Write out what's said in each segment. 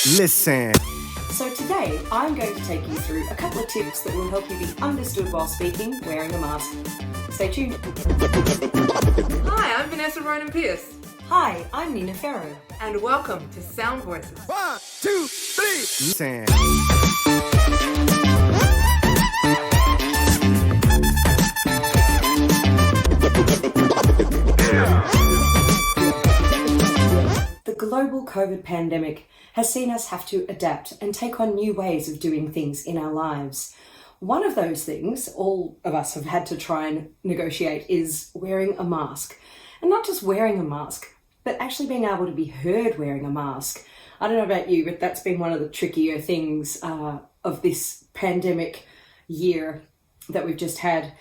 Listen. So today, I'm going to take you through a couple of tips that will help you be understood while speaking, wearing a mask. Stay tuned. Hi, I'm Vanessa Ronan-Pearce. Hi, I'm Nina Ferro. And welcome to Sound Voices. 1, 2, 3. Listen. The global COVID pandemic has seen us have to adapt and take on new ways of doing things in our lives. One of those things all of us have had to try and negotiate is wearing a mask. And not just wearing a mask, but actually being able to be heard wearing a mask. I don't know about you, but that's been one of the trickier things of this pandemic year that we've just had.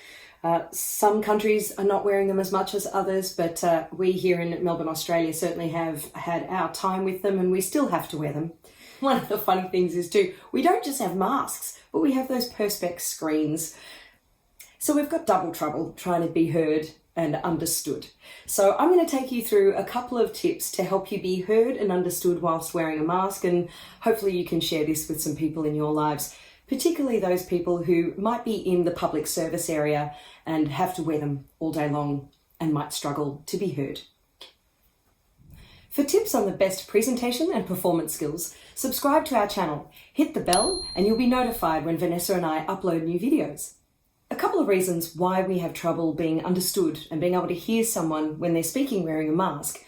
Some countries are not wearing them as much as others, but we here in Melbourne, Australia certainly have had our time with them and we still have to wear them. One of the funny things is too, we don't just have masks, but we have those Perspex screens. So we've got double trouble trying to be heard and understood. So I'm going to take you through a couple of tips to help you be heard and understood whilst wearing a mask, and hopefully you can share this with some people in your lives, particularly those people who might be in the public service area and have to wear them all day long and might struggle to be heard. For tips on the best presentation and performance skills, subscribe to our channel, hit the bell, and you'll be notified when Vanessa and I upload new videos. A couple of reasons why we have trouble being understood and being able to hear someone when they're speaking wearing a mask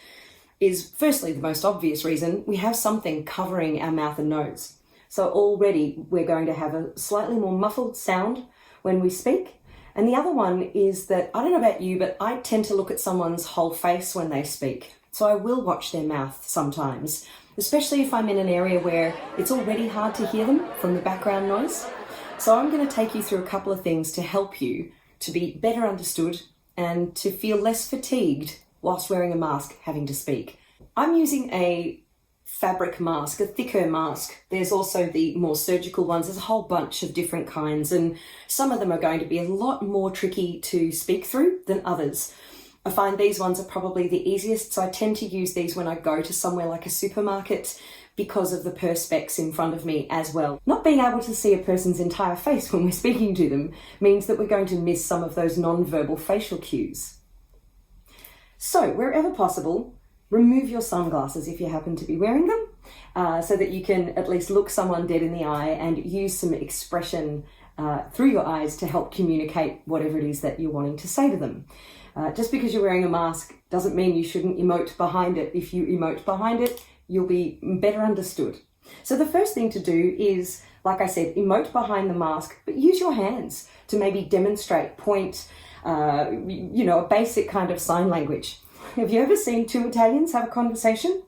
is, firstly, the most obvious reason, we have something covering our mouth and nose. So already we're going to have a slightly more muffled sound when we speak. And the other one is that, I don't know about you, but I tend to look at someone's whole face when they speak. So I will watch their mouth sometimes, especially if I'm in an area where it's already hard to hear them from the background noise. So I'm going to take you through a couple of things to help you to be better understood and to feel less fatigued whilst wearing a mask having to speak. I'm using a fabric mask, a thicker mask. There's also the more surgical ones. There's a whole bunch of different kinds, and some of them are going to be a lot more tricky to speak through than others. I find these ones are probably the easiest, so I tend to use these when I go to somewhere like a supermarket because of the Perspex in front of me as well. Not being able to see a person's entire face when we're speaking to them means that we're going to miss some of those non-verbal facial cues. So, wherever possible, remove your sunglasses if you happen to be wearing them, so that you can at least look someone dead in the eye and use some expression through your eyes to help communicate whatever it is that you're wanting to say to them. Just because you're wearing a mask doesn't mean you shouldn't emote behind it. If you emote behind it, you'll be better understood. So the first thing to do is, like I said, emote behind the mask, but use your hands to maybe demonstrate, point, a basic kind of sign language. Have you ever seen two Italians have a conversation?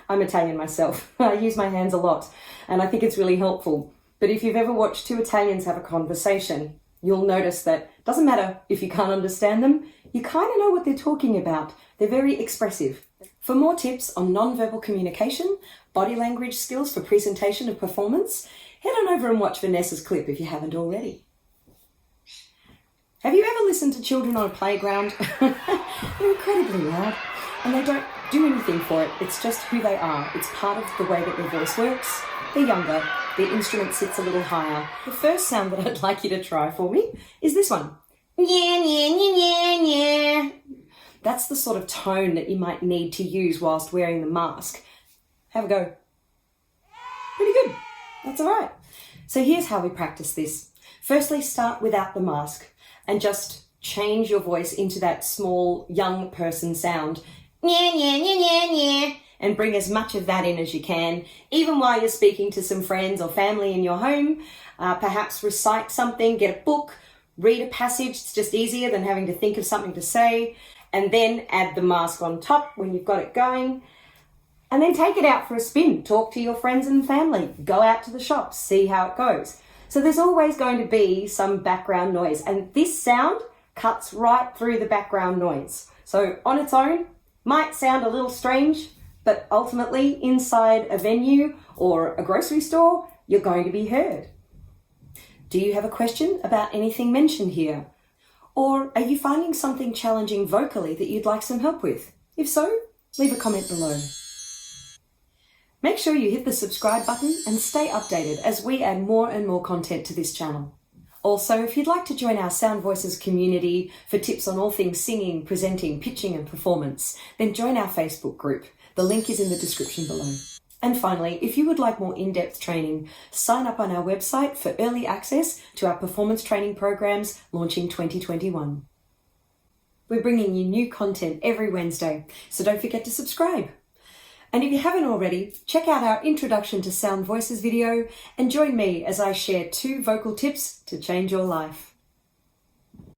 I'm Italian myself. I use my hands a lot, and I think it's really helpful. But if you've ever watched two Italians have a conversation, you'll notice that it doesn't matter if you can't understand them, you kind of know what they're talking about. They're very expressive. For more tips on non-verbal communication, body language skills for presentation and performance, head on over and watch Vanessa's clip if you haven't already. Have you ever listened to children on a playground? They're incredibly loud and they don't do anything for it. It's just who they are. It's part of the way that their voice works. They're younger. Their instrument sits a little higher. The first sound that I'd like you to try for me is this one. Yeah, yeah, yeah, yeah, yeah. That's the sort of tone that you might need to use whilst wearing the mask. Have a go. Pretty good. That's all right. So here's how we practice this. Firstly, start without the mask and just change your voice into that small young person sound. Yeah, yeah, yeah, yeah, yeah. And bring as much of that in as you can, even while you're speaking to some friends or family in your home. Perhaps recite something, get a book, read a passage. It's just easier than having to think of something to say. And then add the mask on top when you've got it going. And then take it out for a spin. Talk to your friends and family. Go out to the shops. See how it goes. So there's always going to be some background noise. And this sound cuts right through the background noise. So on its own, might sound a little strange, but ultimately inside a venue or a grocery store, you're going to be heard. Do you have a question about anything mentioned here? Or are you finding something challenging vocally that you'd like some help with? If so, leave a comment below. Make sure you hit the subscribe button and stay updated as we add more and more content to this channel. Also, if you'd like to join our Sound Voices community for tips on all things singing, presenting, pitching and performance, then join our Facebook group. The link is in the description below. And finally, if you would like more in-depth training, sign up on our website for early access to our performance training programs launching 2021. We're bringing you new content every Wednesday, so don't forget to subscribe. And if you haven't already, check out our Introduction to Sound Voices video and join me as I share 2 vocal tips to change your life.